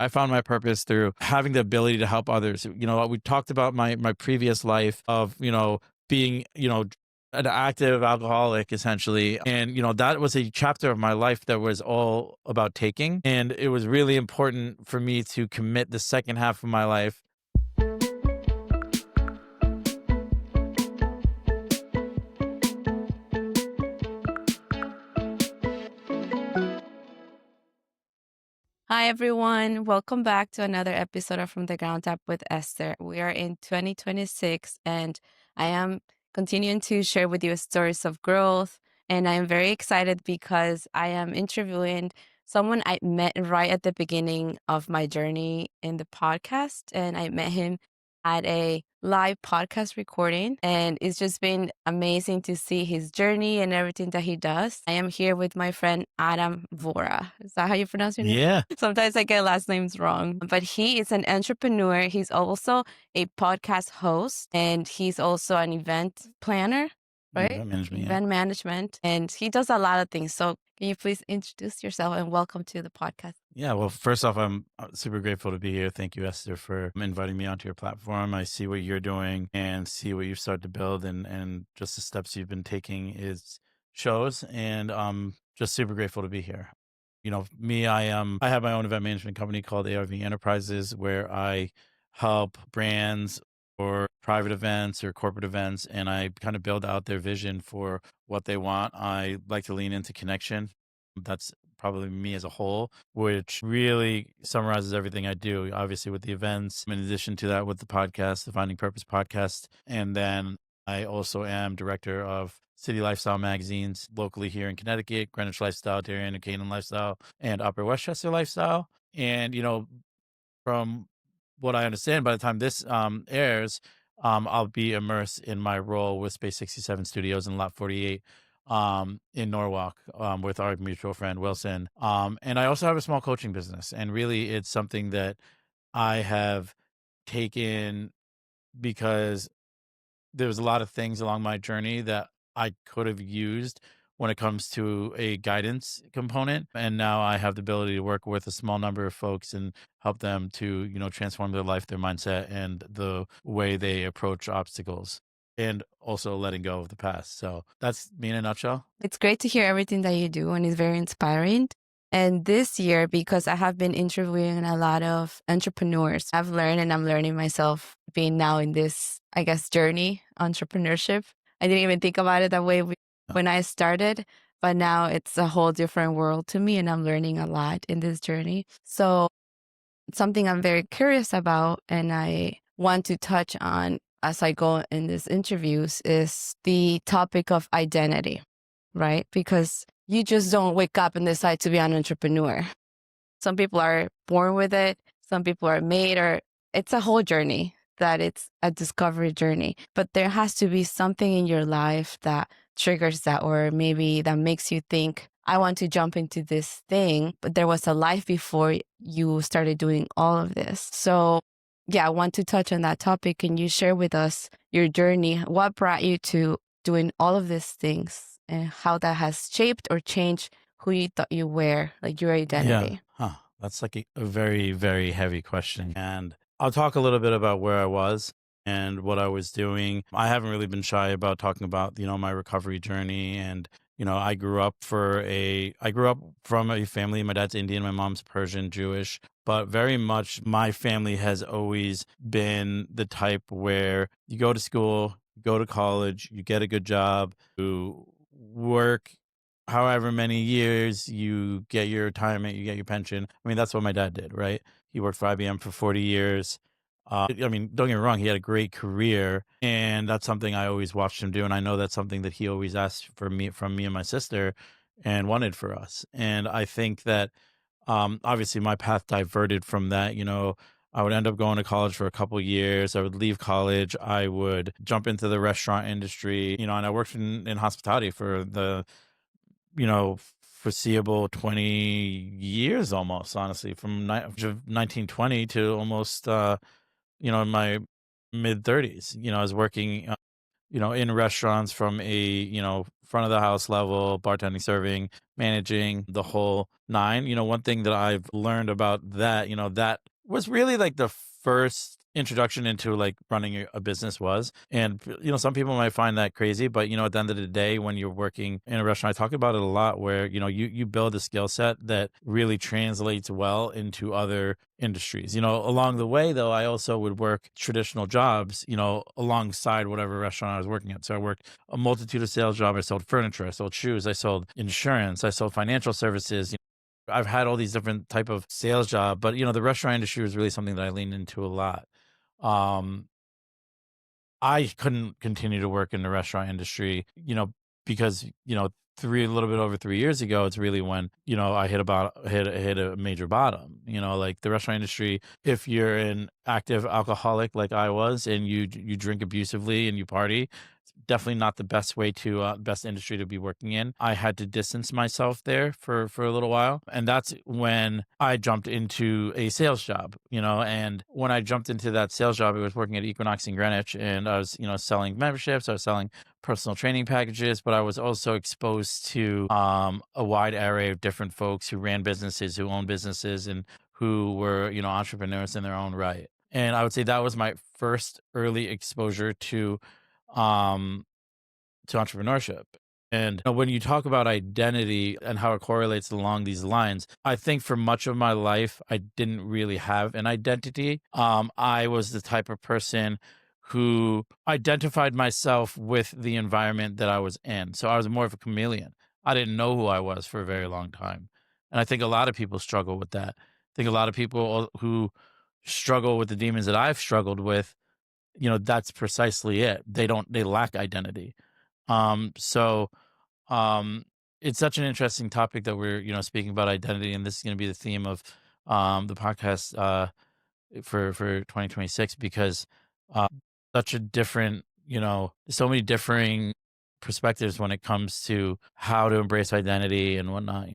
I found my purpose through having the ability to help others. We talked about my previous life of, being, an active alcoholic essentially. And, that was a chapter of my life that was all about taking. And it was really important for me to commit the second half of my life. Hi, everyone. Welcome back to another episode of From the Ground Up with Esther. We are in 2026, and I am continuing to share with you stories of growth. And I am very excited because I am interviewing someone I met right at the beginning of my journey in the podcast. And I met him at a live podcast recording, and it's just been amazing to see his journey and everything that he does. I am here with my friend Adam Vora. Is that how you pronounce your name? Yeah. Sometimes I get last names wrong, but he is an entrepreneur. He's also a podcast host, and he's also an event planner, right? Event management. Yeah. Event management, and he does a lot of things. So can you please introduce yourself and welcome to the podcast? Yeah, well, first off, I'm super grateful to be here. Thank you, Esther, for inviting me onto your platform. I see what you're doing and see what you've started to build, and just the steps you've been taking is shows, and just super grateful to be here. Me, I have my own event management company called ARV Enterprises, where I help brands or private events or corporate events, and I kind of build out their vision for what they want. I like to lean into connection. That's probably me as a whole, which really summarizes everything I do. Obviously, with the events, in addition to that, with the podcast, the Finding Purpose podcast. And then I also am director of City Lifestyle magazines locally here in Connecticut, Greenwich Lifestyle, Darien and Canaan Lifestyle, and Upper Westchester Lifestyle. And, from what I understand, by the time this airs, I'll be immersed in my role with Space 67 Studios in Lot 48 in Norwalk with our mutual friend Wilson. And I also have a small coaching business. And really, it's something that I have taken because there was a lot of things along my journey that I could have used when it comes to a guidance component. And now I have the ability to work with a small number of folks and help them to, transform their life, their mindset, and the way they approach obstacles, and also letting go of the past. So that's me in a nutshell. It's great to hear everything that you do, and it's very inspiring. And this year, because I have been interviewing a lot of entrepreneurs, I've learned and I'm learning myself being now in this, I guess, journey, entrepreneurship. I didn't even think about it that way when I started, but now it's a whole different world to me, and I'm learning a lot in this journey. So something I'm very curious about and I want to touch on as I go in these interviews is the topic of identity, right? Because you just don't wake up and decide to be an entrepreneur. Some people are born with it. Some people are made, or it's a whole journey, that it's a discovery journey. But there has to be something in your life that triggers that, or maybe that makes you think, I want to jump into this thing, but there was a life before you started doing all of this. So yeah, I want to touch on that topic. Can you share with us your journey? What brought you to doing all of these things and how that has shaped or changed who you thought you were, like your Yeah. identity? That's like a very, very heavy question. And I'll talk a little bit about where I was and what I was doing. I haven't really been shy about talking about, my recovery journey. And, I grew up from a family. My dad's Indian, my mom's Persian, Jewish, but very much my family has always been the type where you go to school, you go to college, you get a good job, you work however many years, you get your retirement, you get your pension. I mean, that's what my dad did, right? He worked for IBM for 40 years. I mean, don't get me wrong, he had a great career, and that's something I always watched him do. And I know that's something that he always asked from me and my sister and wanted for us. And I think that obviously my path diverted from that. I would end up going to college for a couple years. I would leave college. I would jump into the restaurant industry, and I worked in hospitality for the foreseeable 20 years almost, honestly, from 1920 to almost, in my mid 30s. I was working, in restaurants from a, front of the house level, bartending, serving, managing the whole nine. One thing that I've learned about that, that was really like the first introduction into like running a business was. And, some people might find that crazy, but, at the end of the day, when you're working in a restaurant, I talk about it a lot where, you build a skill set that really translates well into other industries. Along the way, though, I also would work traditional jobs, alongside whatever restaurant I was working at. So I worked a multitude of sales jobs. I sold furniture, I sold shoes, I sold insurance, I sold financial services. I've had all these different type of sales job, but the restaurant industry was really something that I leaned into a lot. Um, I couldn't continue to work in the restaurant industry, because, a little bit over 3 years ago, it's really when, I hit a major bottom, like the restaurant industry. If you're an active alcoholic like I was, and you drink abusively and you party, it's definitely not the best industry to be working in. I had to distance myself there for a little while. And that's when I jumped into a sales job, and when I jumped into that sales job, it was working at Equinox in Greenwich, and I was, selling memberships, I was selling personal training packages, but I was also exposed to a wide array of different folks who ran businesses, who owned businesses, and who were, entrepreneurs in their own right. And I would say that was my first early exposure um, to entrepreneurship. And when you talk about identity and how it correlates along these lines, I think for much of my life, I didn't really have an identity. I was the type of person who identified myself with the environment that I was in. So I was more of a chameleon. I didn't know who I was for a very long time. And I think a lot of people struggle with that. I think a lot of people who struggle with the demons that I've struggled with, that's precisely it. They lack identity. So um, it's such an interesting topic that we're, speaking about identity, and this is going to be the theme of the podcast for 2026, because uh, such a different, so many differing perspectives when it comes to how to embrace identity and whatnot.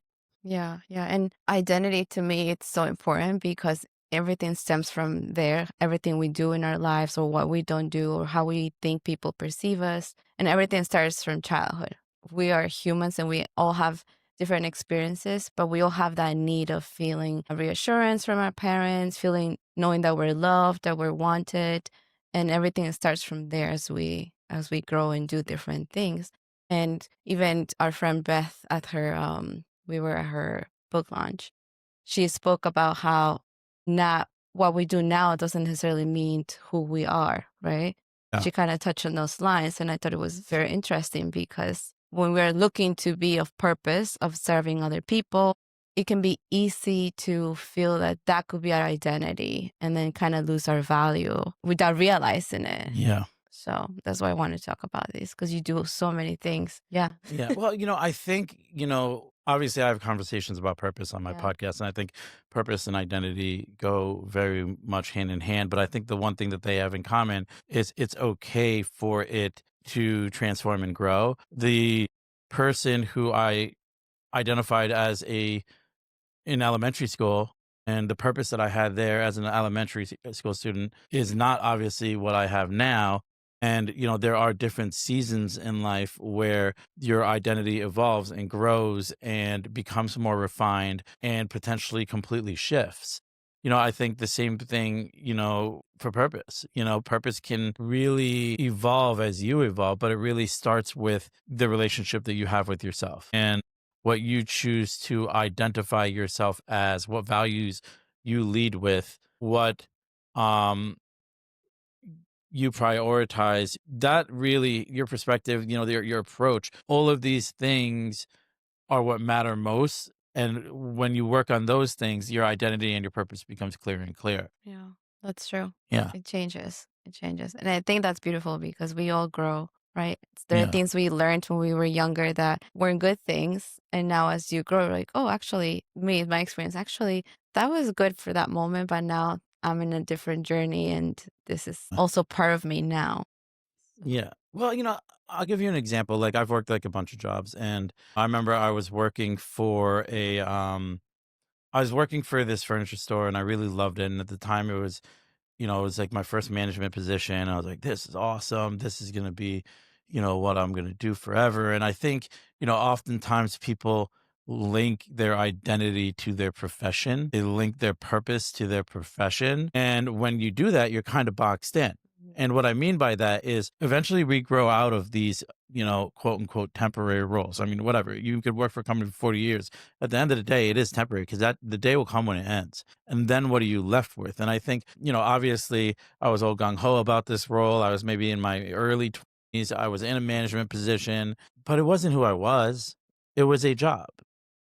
Yeah, yeah. And identity to me, it's so important because everything stems from there. Everything we do in our lives, or what we don't do, or how we think people perceive us. And everything starts from childhood. We are humans and we all have different experiences, but we all have that need of feeling a reassurance from our parents, knowing that we're loved, that we're wanted. And everything starts from there as we grow and do different things. And even our friend Beth at we were at her book launch. She spoke about how not what we do now doesn't necessarily mean who we are, right? Yeah. She kind of touched on those lines, and I thought it was very interesting because when we're looking to be of purpose, of serving other people, it can be easy to feel that that could be our identity and then kind of lose our value without realizing it. Yeah. So that's why I want to talk about this because you do so many things. Yeah. Yeah. Well, I think, obviously I have conversations about purpose on my Yeah. podcast, and I think purpose and identity go very much hand in hand. But I think the one thing that they have in common is it's okay for it to transform and grow. The person who I identified as in elementary school, and the purpose that I had there as an school student is not obviously what I have now. And, there are different seasons in life where your identity evolves and grows and becomes more refined and potentially completely shifts. I think the same thing, for purpose. Purpose can really evolve as you evolve, but it really starts with the relationship that you have with yourself. And what you choose to identify yourself as, what values you lead with, what um you prioritize, that really your perspective, your approach, all of these things are what matter most. And when you work on those things, your identity and your purpose becomes clearer and clearer. Yeah, that's true. Yeah. It changes. It changes. And I think that's beautiful because we all grow, right? There are Yeah. things we learned when we were younger that weren't good things. And now as you grow, you're like, oh, actually, my experience, actually, that was good for that moment. But now I'm in a different journey and this is also part of me now. So, Yeah. Well, I'll give you an example. Like I've worked like a bunch of jobs, and I remember I was working for this furniture store, and I really loved it. And at the time it was like my first management position. I was like, this is awesome. This is going to be, what I'm going to do forever. And I think, oftentimes people link their identity to their profession. They link their purpose to their profession. And when you do that, you're kind of boxed in. And what I mean by that is eventually we grow out of these, quote unquote, temporary roles. I mean, whatever. You could work for a company for 40 years. At the end of the day, it is temporary because that the day will come when it ends. And then what are you left with? And I think, obviously I was all gung ho about this role. I was maybe in my early 20s. I was in a management position, but it wasn't who I was. It was a job.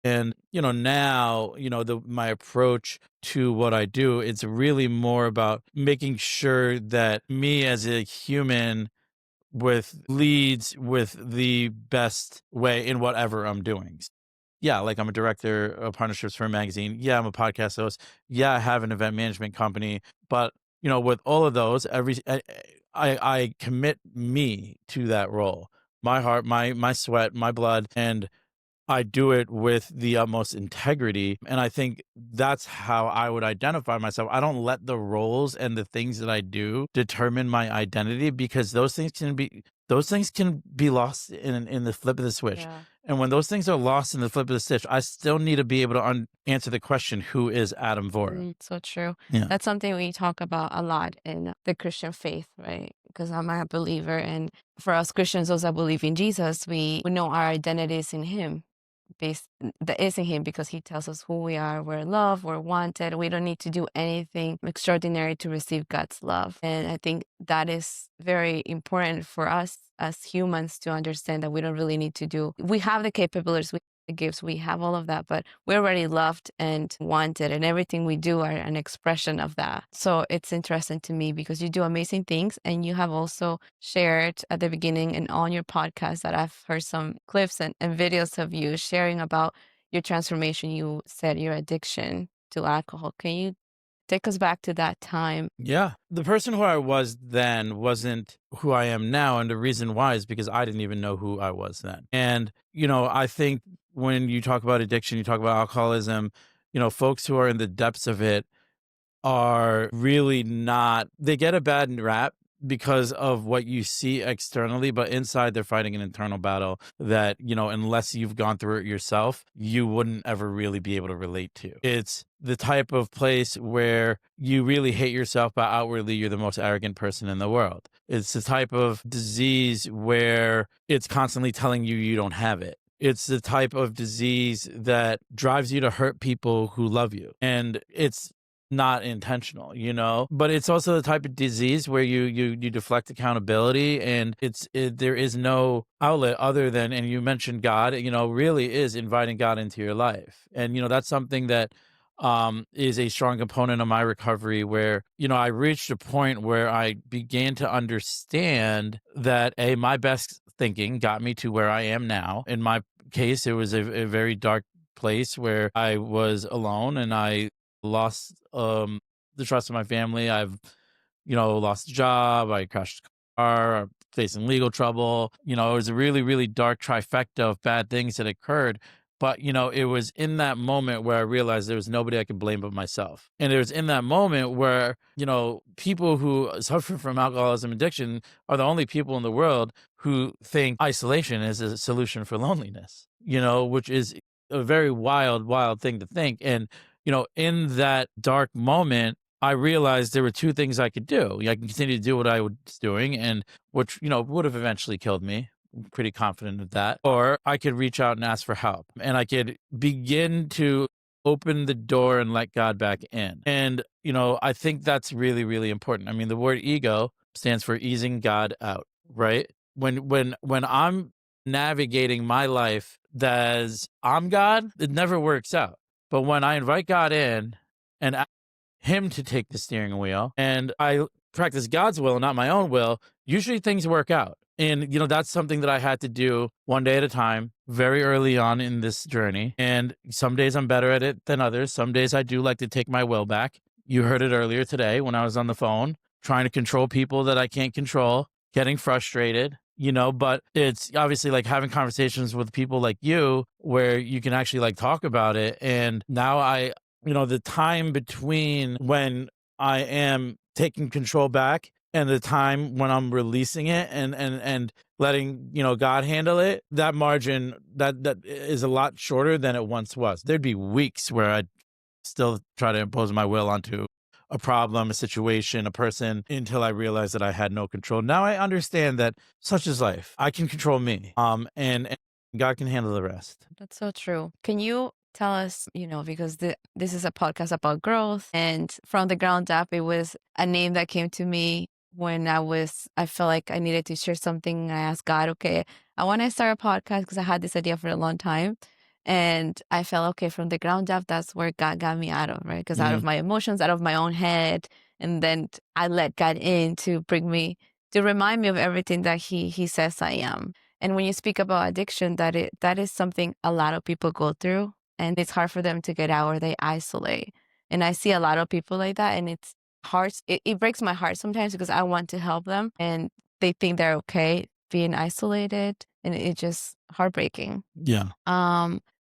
And, now, my approach to what I do, it's really more about making sure that me as a human with leads with the best way in whatever I'm doing. Yeah, like I'm a director of partnerships for a magazine. Yeah, I'm a podcast host. Yeah, I have an event management company. But, with all of those, I commit me to that role. My heart, my sweat, my blood, and I do it with the utmost integrity. And I think that's how I would identify myself. I don't let the roles and the things that I do determine my identity because those things can be lost in the flip of the switch. Yeah. And when those things are lost in the flip of the switch, I still need to be able to answer the question, who is Adam Vohra? So true. Yeah. That's something we talk about a lot in the Christian faith, right? Because I'm a believer. And for us Christians, those that believe in Jesus, we know our identity is in him. That is in him because he tells us who we are. We're loved, we're wanted. We don't need to do anything extraordinary to receive God's love. And I think that is very important for us as humans to understand that we don't really need to do. We have the capabilities, we have the gifts, we have all of that, but we're already loved and wanted, and everything we do are an expression of that. So it's interesting to me because you do amazing things, and you have also shared at the beginning and on your podcast that I've heard some clips and videos of you sharing about your transformation. You said your addiction to alcohol. Can you take us back to that time? Yeah. The person who I was then wasn't who I am now. And the reason why is because I didn't even know who I was then. And, I think when you talk about addiction, you talk about alcoholism, folks who are in the depths of it are really not, they get a bad rap because of what you see externally, but inside they're fighting an internal battle that, unless you've gone through it yourself, you wouldn't ever really be able to relate to. It's the type of place where you really hate yourself, but outwardly you're the most arrogant person in the world. It's the type of disease where it's constantly telling you you don't have it. It's the type of disease that drives you to hurt people who love you. And it's not intentional, but it's also the type of disease where you deflect accountability, and there is no outlet other than, and you mentioned God, really is inviting God into your life. And, that's something that is a strong component of my recovery where, I reached a point where I began to understand that my best thinking got me to where I am now. In my case, it was a very dark place where I was alone and I lost the trust of my family. I've, lost a job. I crashed a car, I'm facing legal trouble. It was a really, really dark trifecta of bad things that occurred. But, it was in that moment where I realized there was nobody I could blame but myself. And it was in that moment where, people who suffer from alcoholism addiction are the only people in the world who think isolation is a solution for loneliness, which is a very wild, wild thing to think. And, in that dark moment, I realized there were two things I could do. I can continue to do what I was doing, and which, would have eventually killed me. I'm pretty confident of that. Or I could reach out and ask for help, and I could begin to open the door and let God back in. And, I think that's really, really important. I mean, the word ego stands for easing God out, right? When I'm navigating my life as I'm God, it never works out. But when I invite God in and ask him to take the steering wheel and I practice God's will, not my own will, usually things work out. And, that's something that I had to do one day at a time, very early on in this journey. And some days I'm better at it than others. Some days I do like to take my will back. You heard it earlier today when I was on the phone, trying to control people that I can't control, getting frustrated, but it's obviously like having conversations with people like you where you can actually like talk about it. And now the time between when I am taking control back and the time when I'm releasing it and letting, God handle it, that margin that is a lot shorter than it once was. There'd be weeks where I'd still try to impose my will onto a problem, a situation, a person until I realized that I had no control. Now I understand that such is life. I can control me. And God can handle the rest. That's so true. Can you tell us, because this is a podcast about growth, and from the ground up, it was a name that came to me when I felt like I needed to share something. I asked God, okay, I want to start a podcast because I had this idea for a long time. And I felt, okay, from the ground up, that's where God got me out of, right? Because out Mm, of my emotions, out of my own head. And then I let God in to bring me, to remind me of everything that He says I am. And when you speak about addiction, that is something a lot of people go through, and it's hard for them to get out or they isolate. And I see a lot of people like that, and it's hard. It breaks my heart sometimes because I want to help them, and they think they're okay being isolated, and it's just heartbreaking. yeah.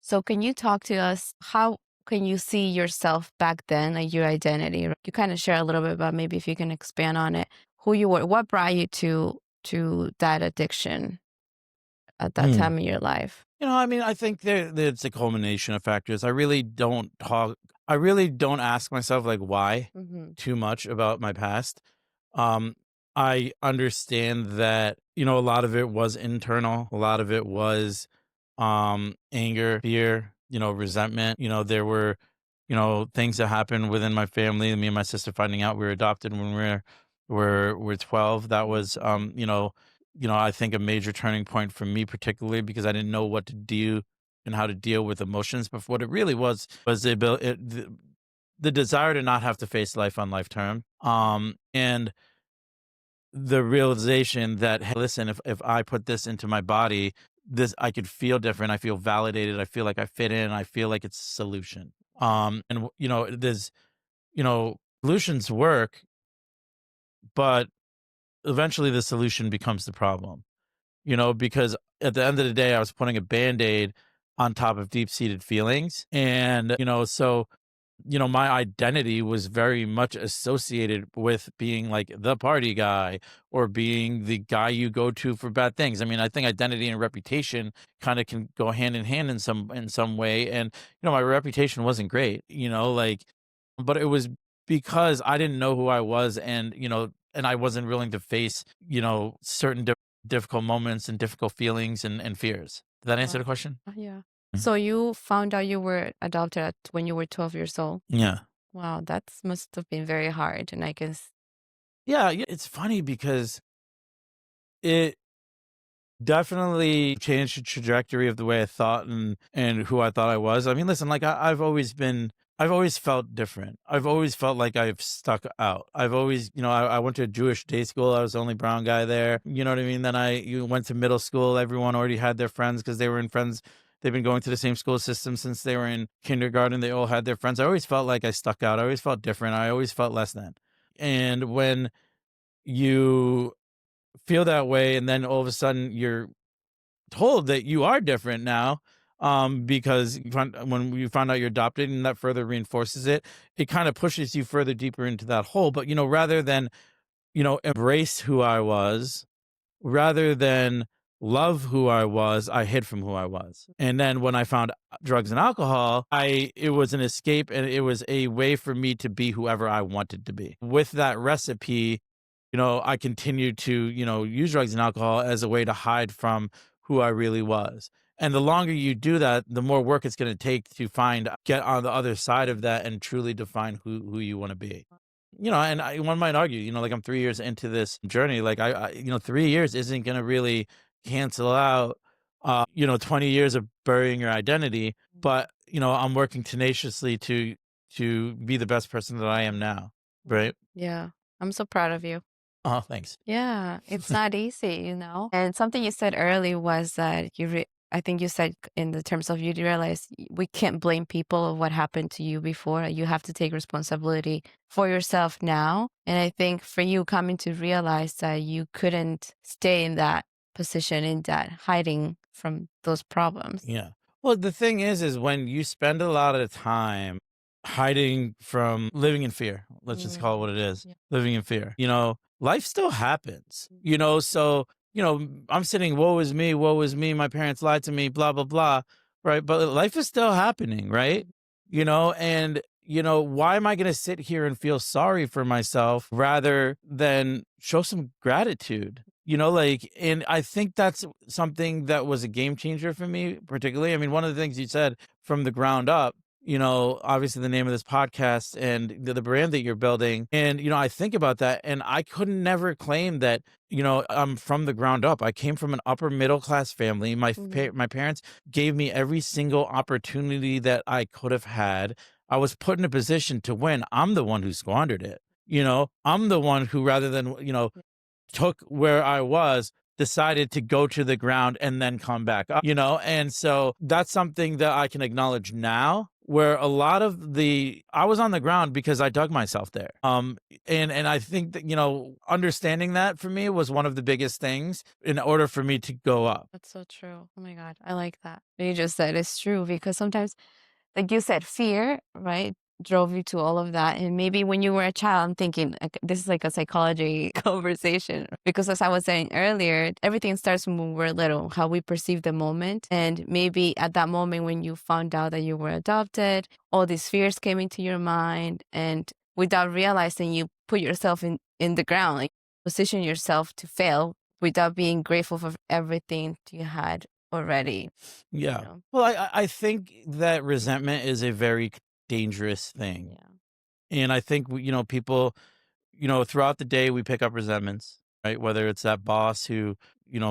So can you talk to us? How can you see yourself back then, like your identity? You kind of share a little bit about, maybe if you can expand on it, who you were, what brought you to that addiction at that Mm. time in your life? I mean, I think there's a culmination of factors. I really don't ask myself like why Mhm. too much about my past. Um, I understand that, a lot of it was internal. A lot of it was anger, fear, resentment. There were, things that happened within my family. Me and my sister finding out we were adopted when we're 12. That was I think a major turning point for me, particularly because I didn't know what to do and how to deal with emotions. But what it really was the desire to not have to face life on life term. And the realization that, hey, listen, if I put this into my body, this I could feel different. I feel validated. I feel like I fit in. I feel like it's a solution. And there's solutions work, but eventually the solution becomes the problem. Because at the end of the day, I was putting a band-aid on top of deep-seated feelings. And, so my identity was very much associated with being like the party guy or being the guy you go to for bad things. I mean, I think identity and reputation kind of can go hand in hand in some way. And my reputation wasn't great, but it was because I didn't know who I was, and I wasn't willing to face certain difficult moments and difficult feelings and fears. Did that answer the Wow. question? Yeah. Mhm. So you found out you were adopted when you were 12 years old. Yeah. Wow, that must have been very hard. And I guess, Yeah, yeah. It's funny because it definitely changed the trajectory of the way I thought and who I thought I was. I mean, listen, like I've always felt different. I've always felt like I've stuck out. I've always, I went to a Jewish day school. I was the only brown guy there. You know what I mean? Then you went to middle school. Everyone already had their friends because they were in friends. They've been going to the same school system since they were in kindergarten. They all had their friends. I always felt like I stuck out. I always felt different. I always felt less than. And when you feel that way and then all of a sudden you're told that you are different now, because when you find out you're adopted, and that further reinforces it, it kind of pushes you further deeper into that hole. But rather than embrace who I was, rather than love who I was, I hid from who I was. And then when I found drugs and alcohol, it was an escape, and it was a way for me to be whoever I wanted to be. With that recipe, I continued to, use drugs and alcohol as a way to hide from who I really was. And the longer you do that, the more work it's going to take to get on the other side of that and truly define who you want to be. And one might argue, like I'm 3 years into this journey, like 3 years isn't going to really cancel out, 20 years of burying your identity. But, I'm working tenaciously to be the best person that I am now. Right. yeah, I'm so proud of you. Oh, thanks. Yeah, it's not easy. And something you said earlier was that I think you said, in the terms of, you realize we can't blame people of what happened to you before. You have to take responsibility for yourself now. And I think for you, coming to realize that you couldn't stay in that position, in that hiding from those problems. Yeah. Well, the thing is when you spend a lot of time hiding from living in fear, let's just call it what it is, Yeah. living in fear, life still happens, you know? So, I'm sitting, woe is me, my parents lied to me, blah, blah, blah, right? But life is still happening, right? And, why am I going to sit here and feel sorry for myself rather than show some gratitude? And I think that's something that was a game changer for me, particularly. I mean, one of the things you said from the ground up, obviously the name of this podcast and the brand that you're building. And, I think about that and I couldn't never claim that, I'm from the ground up. I came from an upper middle class family. My parents gave me every single opportunity that I could have had. I was put in a position to win. I'm the one who squandered it. I'm the one who, rather than, took where I was, decided to go to the ground and then come back up, And so that's something that I can acknowledge now, where a lot of I was on the ground because I dug myself there. And I think that, understanding that for me was one of the biggest things in order for me to go up. That's so true. Oh my God. I like that. What you just said is true because sometimes, like you said, fear, right, drove you to all of that. And maybe when you were a child, I'm thinking like, this is like a psychology conversation because, as I was saying earlier, everything starts when we're little, how we perceive the moment. And maybe at that moment when you found out that you were adopted, all these fears came into your mind. And without realizing, you put yourself in the ground, like position yourself to fail without being grateful for everything you had already, you Yeah. know? Well, I think that resentment is a very dangerous thing. Yeah. And I think, people, throughout the day, we pick up resentments, right? Whether it's that boss who,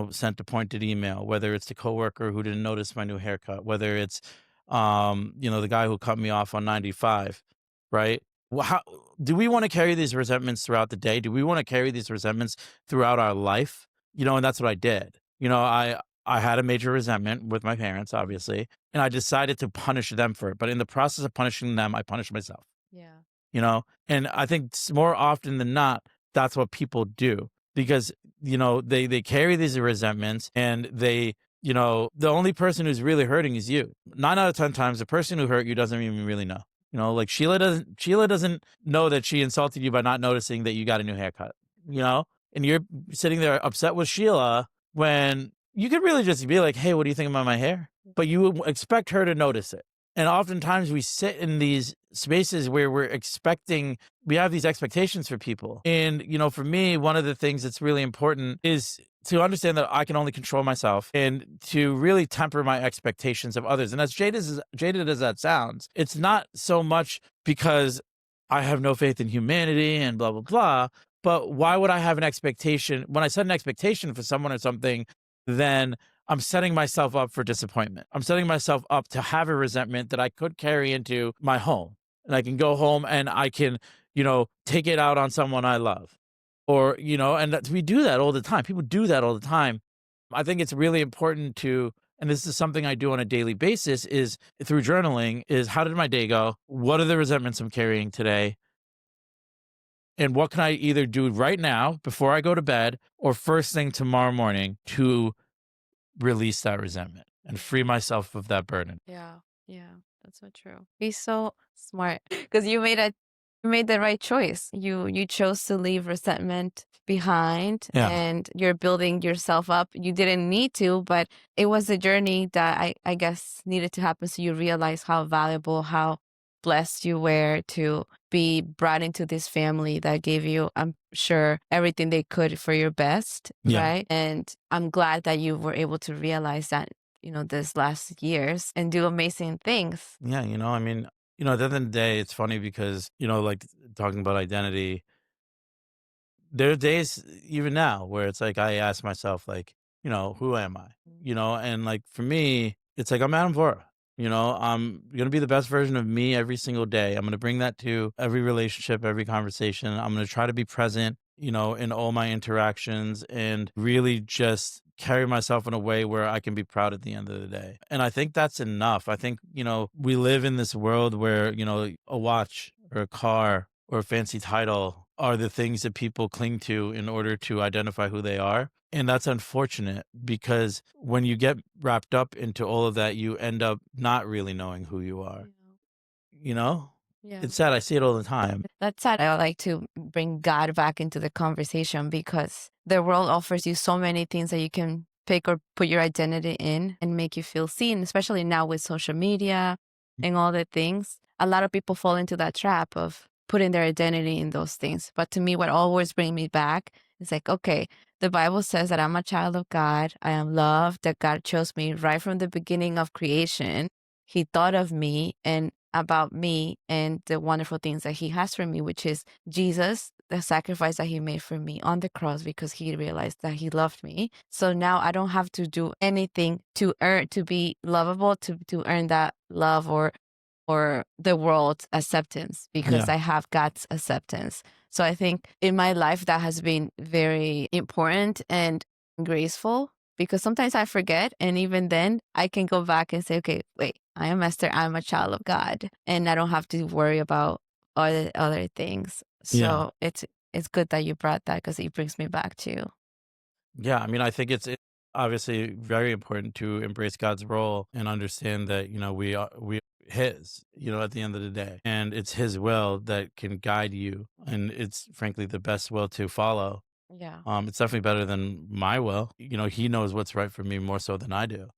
sent a pointed email, whether it's the coworker who didn't notice my new haircut, whether it's, the guy who cut me off on 95, right? Well, how do we want to carry these resentments throughout the day? Do we want to carry these resentments throughout our life? And that's what I did. I had a major resentment with my parents, obviously, and I decided to punish them for it. But in the process of punishing them, I punished myself. Yeah. And I think more often than not, that's what people do because, they carry these resentments and the only person who's really hurting is you. 9 out of 10 times, the person who hurt you doesn't even really know. Like Sheila doesn't know that she insulted you by not noticing that you got a new haircut, and you're sitting there upset with Sheila when you could really just be like, hey, what do you think about my hair? But you would expect her to notice it. And oftentimes we sit in these spaces where we have these expectations for people. And, for me, one of the things that's really important is to understand that I can only control myself and to really temper my expectations of others. And as jaded as that sounds, it's not so much because I have no faith in humanity and blah, blah, blah. But why would I have an expectation? When I set an expectation for someone or something, then I'm setting myself up for disappointment. I'm setting myself up to have a resentment that I could carry into my home. And I can go home and I can, take it out on someone I love. Or, we do that all the time. People do that all the time. I think it's really important and this is something I do on a daily basis, is through journaling, is how did my day go? What are the resentments I'm carrying today? And what can I either do right now before I go to bed or first thing tomorrow morning to release that resentment and free myself of that burden? Yeah. Yeah. That's so true. He's so smart because you made the right choice. You chose to leave resentment behind Yeah. and you're building yourself up. You didn't need to, but it was a journey that I guess needed to happen so you realize how valuable, how blessed you were to be brought into this family that gave you, I'm sure, everything they could for your best, Yeah. right? And I'm glad that you were able to realize that, this last years and do amazing things. Yeah. I mean, at the end of the day, it's funny because, like talking about identity, there are days even now where it's like I ask myself, like, who am I? And like for me, it's like I'm Adam Vohra. I'm gonna be the best version of me every single day. I'm gonna bring that to every relationship, every conversation. I'm gonna try to be present, in all my interactions and really just carry myself in a way where I can be proud at the end of the day. And I think that's enough. I think, we live in this world where, a watch or a car or a fancy title are the things that people cling to in order to identify who they are. And that's unfortunate because when you get wrapped up into all of that, you end up not really knowing who you are, Yeah. you know? Yeah. It's sad. I see it all the time. That's sad. I like to bring God back into the conversation because the world offers you so many things that you can pick or put your identity in and make you feel seen, especially now with social media and all the things. A lot of people fall into that trap of putting their identity in those things. But to me, what always brings me back is like, okay, the Bible says that I'm a child of God. I am loved, that God chose me right from the beginning of creation. He thought of me and about me and the wonderful things that he has for me, which is Jesus, the sacrifice that he made for me on the cross because he realized that he loved me. So now I don't have to do anything to earn, to be lovable, to earn that love or the world's acceptance because Yeah. I have God's acceptance. So I think in my life that has been very important and graceful because sometimes I forget. And even then I can go back and say, okay, wait, I am Esther. I'm a child of God and I don't have to worry about other things. Yeah. So it's good that you brought that because it brings me back to. Yeah. I mean, I think it's obviously very important to embrace God's role and understand that, we are his, at the end of the day. And it's his will that can guide you. And it's frankly the best will to follow. Yeah. It's definitely better than my will. He knows what's right for me more so than I do.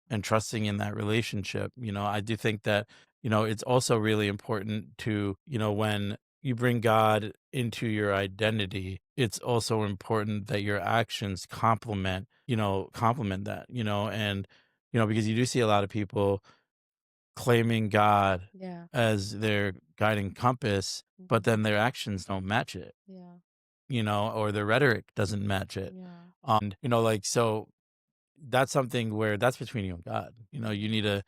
And trusting in that relationship, I do think that, it's also really important to, when you bring God into your identity, it's also important that your actions complement that, and, because you do see a lot of people claiming God Yeah. as their guiding compass, but then their actions don't match it, Yeah. or their rhetoric doesn't match it. Yeah. Like, so that's something where that's between you and God. You need to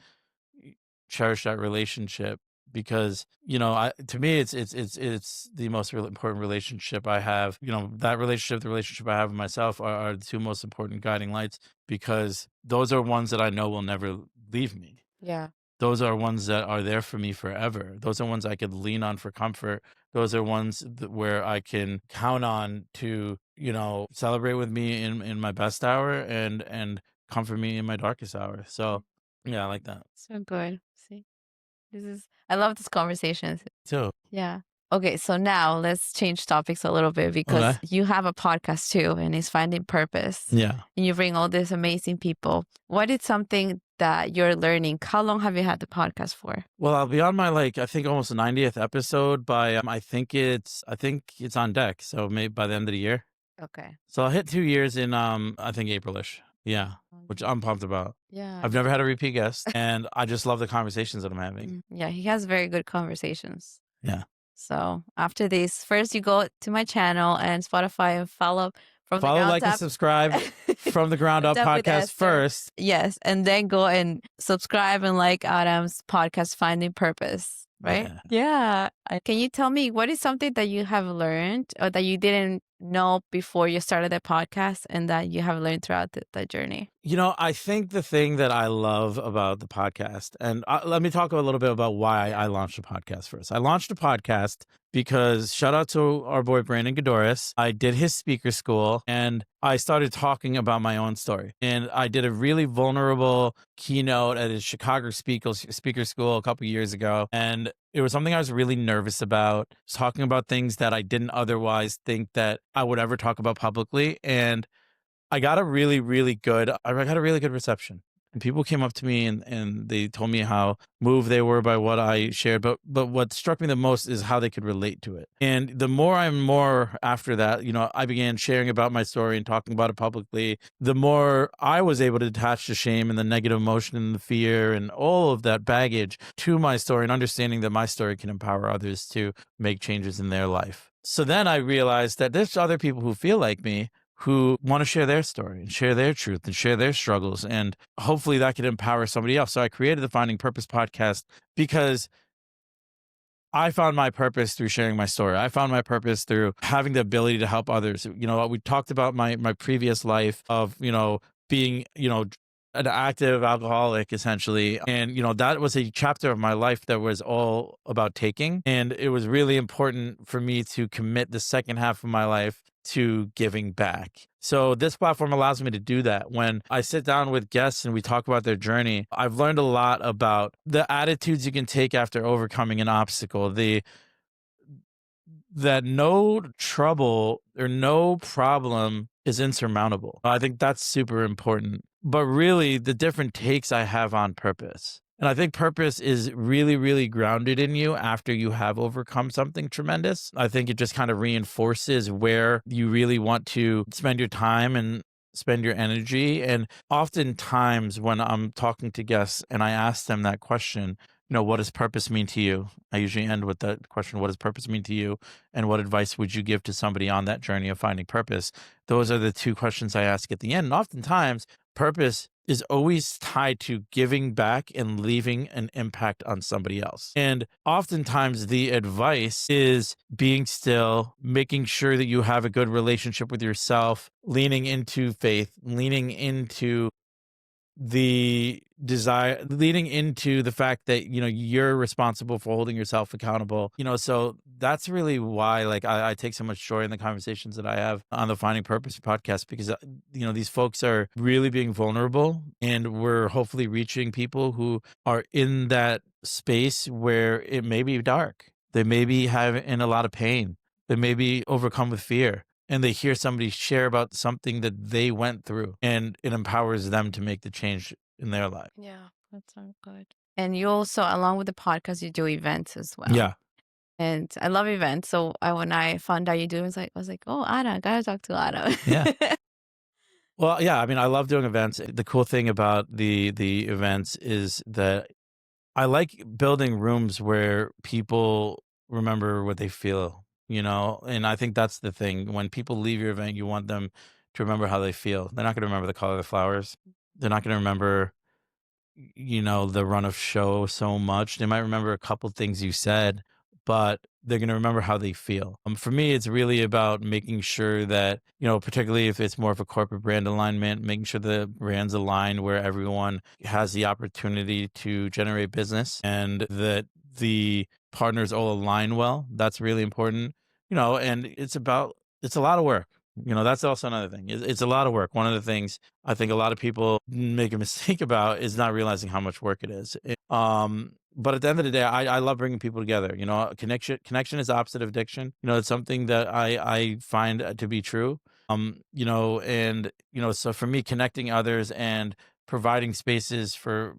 cherish that relationship because to me it's the most important relationship I have. That relationship, the relationship I have with myself are the two most important guiding lights because those are ones that I know will never leave me. Yeah. Those are ones that are there for me forever. Those are ones I could lean on for comfort. Those are ones where I can count on to, celebrate with me in my best hour and comfort me in my darkest hour. So, yeah, I like that So good. See, I love this conversation. too. Yeah. Okay, so now let's change topics a little bit because Okay. you have a podcast too, and it's Finding Purpose. Yeah. And you bring all these amazing people. What is something that you're learning? How long have you had the podcast for? Well, I'll be on my I think almost 90th episode by I think it's on deck. So maybe by the end of the year. Okay. So I'll hit 2 years in I think Aprilish. Yeah. Which I'm pumped about. Yeah. I've never had a repeat guest and I just love the conversations that I'm having. Yeah, he has very good conversations. Yeah. So after this, first you go to my channel and Spotify and follow from the Follow, ground like, and up. subscribe from the ground up Up with podcast Esther. first. Yes, and then go and subscribe and like Adam's podcast, Finding Purpose. Right? Yeah. Can you tell me what is something that you have learned or that you didn't know before you started the podcast and that you have learned throughout the journey? I think the thing that I love about the podcast, and let me talk a little bit about why I launched a podcast first. I launched a podcast because shout out to our boy Brandon Godoris. I did his speaker school and I started talking about my own story. And I did a really vulnerable keynote at his Chicago speaker school a couple years ago. And it was something I was really nervous about, talking about things that I didn't otherwise think that I would ever talk about publicly. And I got a really, really good, I got a really good reception. And people came up to me and they told me how moved they were by what I shared. But what struck me the most is how they could relate to it. And the more after that, I began sharing about my story and talking about it publicly, the more I was able to detach the shame and the negative emotion and the fear and all of that baggage to my story and understanding that my story can empower others to make changes in their life. So then I realized that there's other people who feel like me who want to share their story and share their truth and share their struggles. And hopefully that could empower somebody else. So I created the Finding Purpose podcast because I found my purpose through sharing my story. I found my purpose through having the ability to help others. We talked about my previous life of, being, an active alcoholic essentially. And, that was a chapter of my life that was all about taking. And it was really important for me to commit the second half of my life to giving back. So this platform allows me to do that. When I sit down with guests and we talk about their journey, I've learned a lot about the attitudes you can take after overcoming an obstacle, the that no trouble or no problem is insurmountable. I think that's super important. But really, the different takes I have on purpose. And I think purpose is really, really grounded in you after you have overcome something tremendous. I think it just kind of reinforces where you really want to spend your time and spend your energy. And oftentimes, when I'm talking to guests and I ask them that question, what does purpose mean to you? I usually end with that question, what does purpose mean to you? And what advice would you give to somebody on that journey of finding purpose? Those are the two questions I ask at the end. And oftentimes, purpose is always tied to giving back and leaving an impact on somebody else. And oftentimes, the advice is being still, making sure that you have a good relationship with yourself, leaning into faith, leaning into the desire, leading into the fact that you're responsible for holding yourself accountable. So that's really why, like, I take so much joy in the conversations that I have on the Finding Purpose podcast, because these folks are really being vulnerable, and we're hopefully reaching people who are in that space where it may be dark, they may be having a lot of pain, they may be overcome with fear, and they hear somebody share about something that they went through, and it empowers them to make the change in their life. Yeah, that sounds good. And you also, along with the podcast, you do events as well. Yeah. And I love events. So when I found out you do, I was like, oh, Anna, I gotta talk to Anna. Yeah. Well, yeah, I mean, I love doing events. The cool thing about the events is that I like building rooms where people remember what they feel, and I think that's the thing. When people leave your event, you want them to remember how they feel. They're not going to remember the color of the flowers. They're not going to remember, the run of show so much. They might remember a couple things you said, but they're going to remember how they feel. For me, it's really about making sure that, particularly if it's more of a corporate brand alignment, making sure the brands align where everyone has the opportunity to generate business and that the partners all align well. That's really important, and it's a lot of work. That's also another thing. It's a lot of work. One of the things I think a lot of people make a mistake about is not realizing how much work it is. But at the end of the day, I love bringing people together. Connection is opposite of addiction. It's something that I find to be true. So for me, connecting others and providing spaces for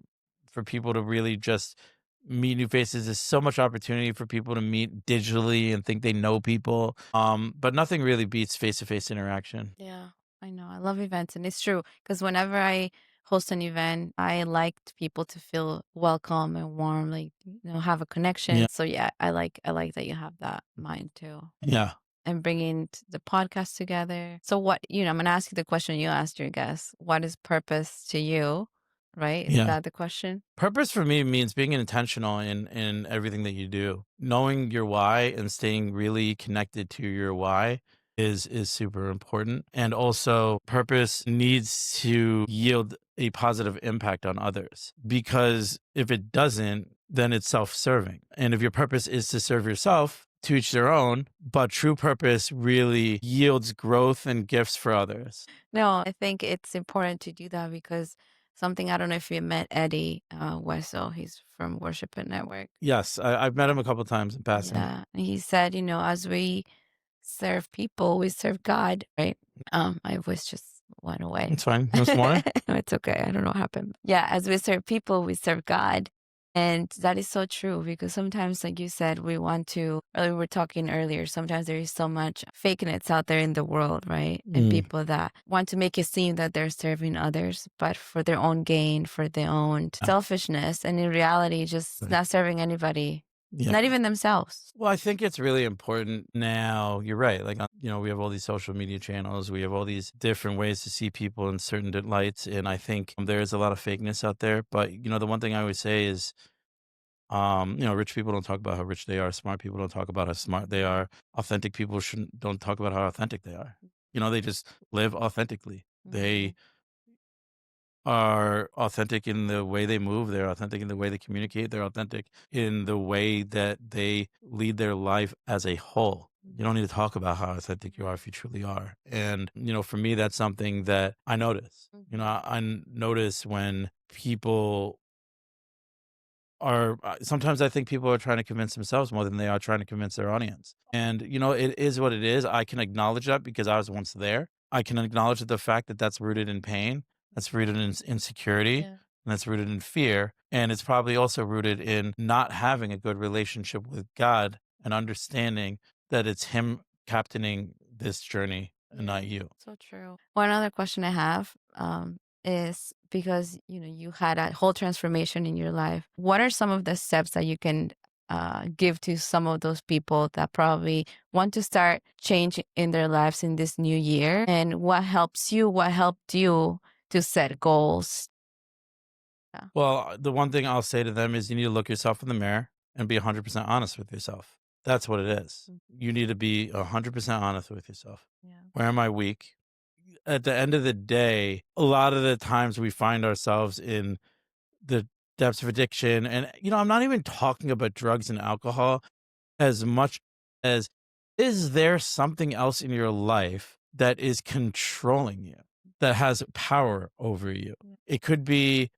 people to really just meet new faces is so much opportunity for people to meet digitally and think they know people. But nothing really beats face-to-face interaction. Yeah, I know. I love events. And it's true because whenever I host an event, I liked people to feel welcome and warm, like, have a connection. Yeah. So yeah, I like that you have that mind too. Yeah. And bringing the podcast together. So what, I'm going to ask you the question you asked your guests. What is purpose to you? Right? Is Yeah. that the question? Purpose for me means being intentional in everything that you do. Knowing your why and staying really connected to your why is super important. And also purpose needs to yield a positive impact on others, because if it doesn't, then it's self-serving. And if your purpose is to serve yourself, to each their own, but true purpose really yields growth and gifts for others. No, I think it's important to do that because something, I don't know if you met Eddie Wessel, he's from Worship and Network. Yes, I've met him a couple times in passing. Yeah. And he said, as we serve people, we serve God, right? My voice just went away. It's fine. No more. No, it's okay. I don't know what happened. Yeah, as we serve people, we serve God. And that is so true because sometimes, like you said, we were talking earlier, sometimes there is so much fakeness out there in the world, right? And people that want to make it seem that they're serving others, but for their own gain, for their own selfishness. And in reality, just not serving anybody. Yeah. Not even themselves. Well, I think it's really important now. You're right. Like, we have all these social media channels. We have all these different ways to see people in certain lights. And I think there's a lot of fakeness out there. But, the one thing I always say is, rich people don't talk about how rich they are. Smart people don't talk about how smart they are. Authentic people don't talk about how authentic they are. They just live authentically. They are authentic in the way they move. They're authentic in the way they communicate. They're authentic in the way that they lead their life as a whole. You don't need to talk about how authentic you are if you truly are. And, for me, that's something that I notice. I notice when people sometimes I think people are trying to convince themselves more than they are trying to convince their audience. And, it is what it is. I can acknowledge that because I was once there. I can acknowledge the fact that that's rooted in pain, that's rooted in insecurity, Yeah. and that's rooted in fear. And it's probably also rooted in not having a good relationship with God and understanding that it's Him captaining this journey and Yeah, not you. so true. One other question I have is because you had a whole transformation in your life. What are some of the steps that you can give to some of those people that probably want to start change in their lives in this new year? And what helps you? What helped you to set goals? Yeah. Well, the one thing I'll say to them is you need to look yourself in the mirror and be 100% honest with yourself. That's what it is. You need to be 100% honest with yourself. Yeah. Where am I weak? At the end of the day, a lot of the times we find ourselves in the depths of addiction. And, I'm not even talking about drugs and alcohol as much as is there something else in your life that is controlling you, that has power over you? Yeah. It could be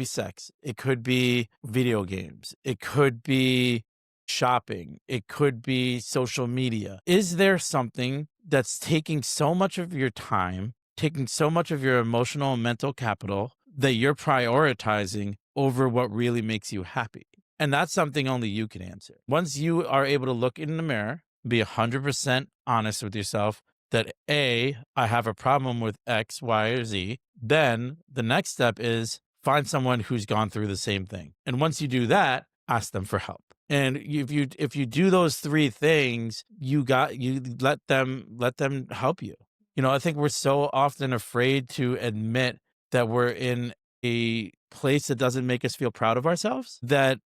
sex. It could be video games. It could be shopping. It could be social media. Is there something that's taking so much of your time, taking so much of your emotional and mental capital that you're prioritizing over what really makes you happy? And that's something only you can answer. Once you are able to look in the mirror, be 100% honest with yourself that A, I have a problem with X, Y, or Z, then the next step is find someone who's gone through the same thing. And once you do that, ask them for help. And if you do those three things, you let them help you. I think we're so often afraid to admit that we're in a place that doesn't make us feel proud of ourselves, that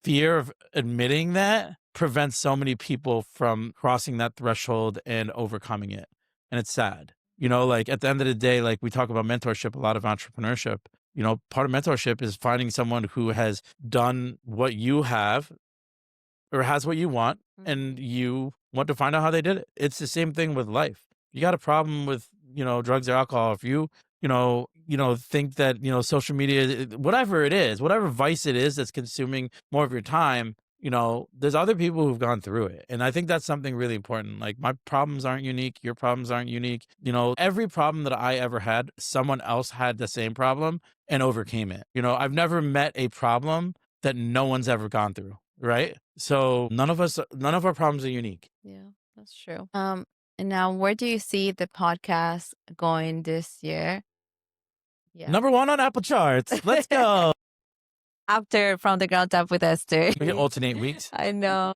fear of admitting that prevents so many people from crossing that threshold and overcoming it. And it's sad. Like at the end of the day, like we talk about mentorship, a lot of entrepreneurship, part of mentorship is finding someone who has done what you have or has what you want and you want to find out how they did it. It's the same thing with life. You got a problem with, drugs or alcohol. If think that, social media, whatever it is, whatever vice it is that's consuming more of your time, there's other people who've gone through it. And I think that's something really important. Like my problems aren't unique. Your problems aren't unique. Every problem that I ever had, someone else had the same problem and overcame it. I've never met a problem that no one's ever gone through. Right. So none of our problems are unique. Yeah, that's true. And now where do you see the podcast going this year? Yeah. Number one on Apple charts. Let's go. After From the Ground Up with Esther. We can alternate weeks. I know.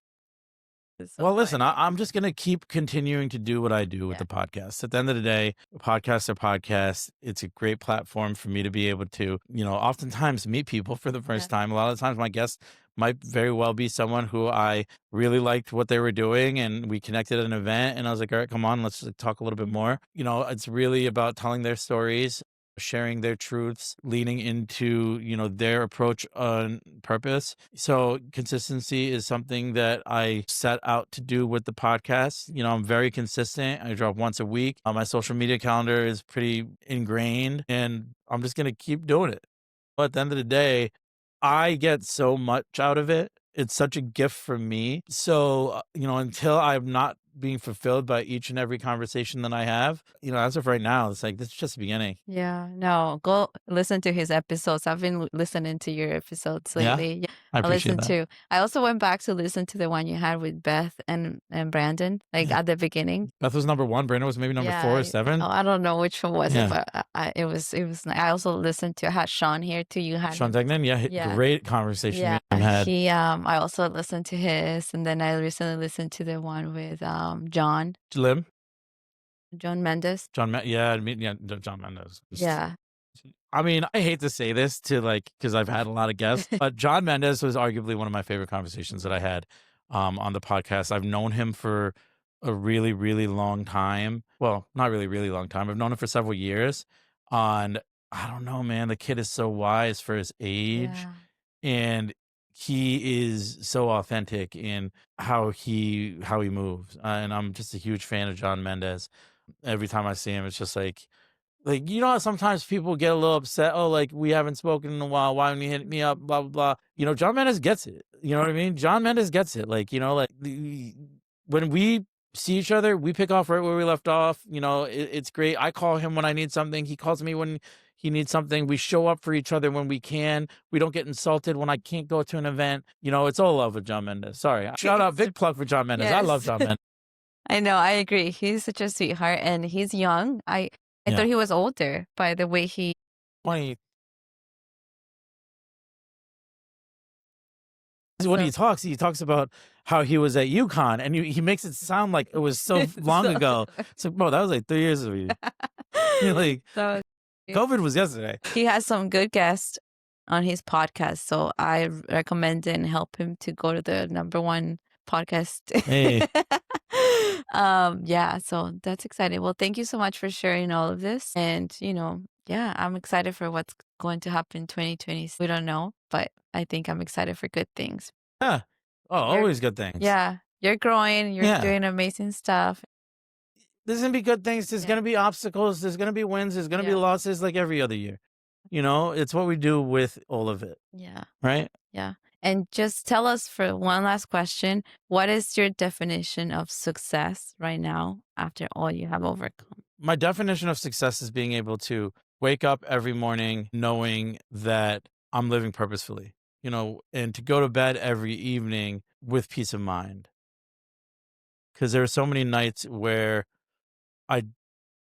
It's so Well, listen, funny. I'm just going to keep continuing to do what I do with Yeah. the podcast. At the end of the day, podcasts are podcasts. It's a great platform for me to be able to, oftentimes meet people for the first time. A lot of times my guests might very well be someone who I really liked what they were doing and we connected at an event and I was like, all right, come on, let's talk a little bit more. It's really about telling their stories, sharing their truths, leaning into, their approach on purpose. So consistency is something that I set out to do with the podcast. I'm very consistent. I drop once a week. My social media calendar is pretty ingrained and I'm just going to keep doing it. But at the end of the day, I get so much out of it. It's such a gift for me. So, until I'm not being fulfilled by each and every conversation that I have, as of right now, it's like, this is just the beginning. Yeah, no, go listen to his episodes. I've been listening to your episodes Yeah, lately. Yeah, I appreciate listened that. to. I also went back to listen to the one you had with Beth and Brandon, like Yeah. at the beginning. Beth was number one. Brandon was maybe number Yeah, 4 or 7. I don't know which one was it, Yeah. but it was I also listened to. I had Sean here too. You had Sean him. Degnan, yeah, Yeah. great conversation Yeah, we had. he I also listened to his, and then I recently listened to the one with John Lim, Mendes. John, yeah, John Mendes. Yeah. I mean, I hate to say this because I've had a lot of guests, but John Mendes was arguably one of my favorite conversations that I had on the podcast. I've known him for a really, really long time. Well, not really, really long time. I've known him for several years. And I don't know, man. The kid is so wise for his age. Yeah. And he is so authentic in how he moves, and I'm just a huge fan of John Mendez. Every time I see him, it's just like, you know how sometimes people get a little upset, "Oh, like, we haven't spoken in a while. Why don't you hit me up? Blah, blah, blah." John Mendes gets it. You know what I mean? John Mendes gets it. Like, like when we see each other, we pick off right where we left off. It's great. I call him when I need something. He calls me when he needs something. We show up for each other when we can. We don't get insulted when I can't go to an event. It's all love with John Mendes. Sorry. Shout out, big plug for John Mendes. I love Yes. John Mendes. I know, I agree. He's such a sweetheart and he's young. I thought Yeah. he was older by the way he 20 when so he talks about how he was at UConn, and he makes it sound like it was so long so ago. It's like, bro, that was like 3 years ago. You're like, so COVID was yesterday. he has some good guests on his podcast, so I recommend and help him to go to the #1 podcast. Hey, Yeah, so that's exciting. Well, thank you so much for sharing all of this. And, yeah, I'm excited for what's going to happen in 2020. We don't know, but I think I'm excited for good things. yeah. Oh, You're, always good things. yeah, you're growing, you're Yeah. doing amazing stuff. There's gonna be good things. There's Yeah. gonna be obstacles. There's gonna be wins. There's gonna be Yeah. losses, like every other year. It's what we do with all of it, Yeah. right? Yeah. And just tell us for one last question, what is your definition of success right now after all you have overcome? My definition of success is being able to wake up every morning knowing that I'm living purposefully, and to go to bed every evening with peace of mind. Because there are so many nights where I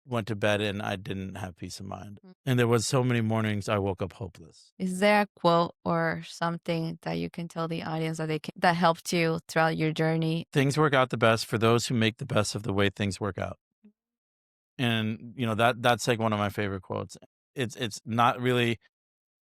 went to bed and I didn't have peace of mind. Mm. And there was so many mornings I woke up hopeless. Is there a quote or something that you can tell the audience that helped you throughout your journey? Things work out the best for those who make the best of the way things work out. And that's like one of my favorite quotes. It's not really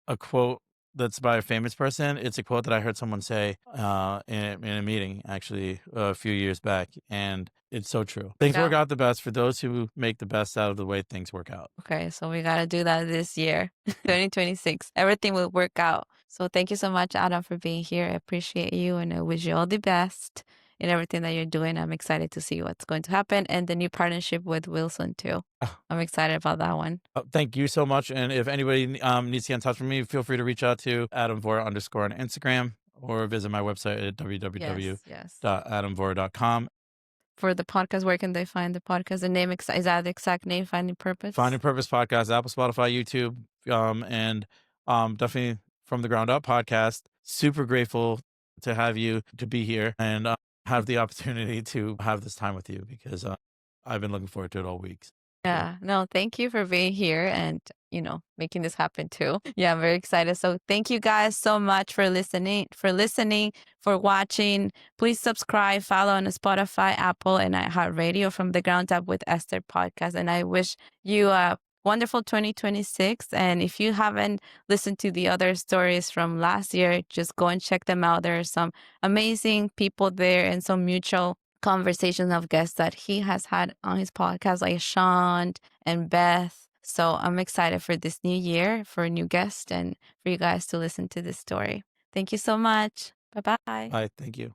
a quote that's by a famous person. It's a quote that I heard someone say in a meeting actually a few years back, and it's so true. Things work Yeah. out the best for those who make the best out of the way things work out. Okay, so we got to do that this year, 2026. Everything will work out. So thank you so much, Adam, for being here. I appreciate you and I wish you all the best in everything that you're doing. I'm excited to see what's going to happen and the new partnership with Wilson, too. I'm excited about that one. Thank you so much. And if anybody needs to get in touch with me, feel free to reach out to Adam Vohra _ on Instagram or visit my website at Yes. www.adamvora.com. For the podcast, where can they find the podcast? The name is that the exact name? Finding Purpose. Finding Purpose Podcast, Apple, Spotify, YouTube, and definitely From the Ground Up podcast. Super grateful to have you to be here and have the opportunity to have this time with you because I've been looking forward to it all week. Yeah, no, thank you for being here and, making this happen too. Yeah, I'm very excited. So thank you guys so much for listening, for watching. Please subscribe, follow on Spotify, Apple, and iHeartRadio From the Ground Up with Esther podcast. And I wish you a wonderful 2026. And if you haven't listened to the other stories from last year, just go and check them out. There are some amazing people there and some mutual conversations of guests that he has had on his podcast, like Sean and Beth. So I'm excited for this new year, for a new guest, and for you guys to listen to this story. Thank you so much. Bye-bye. Bye. Thank you.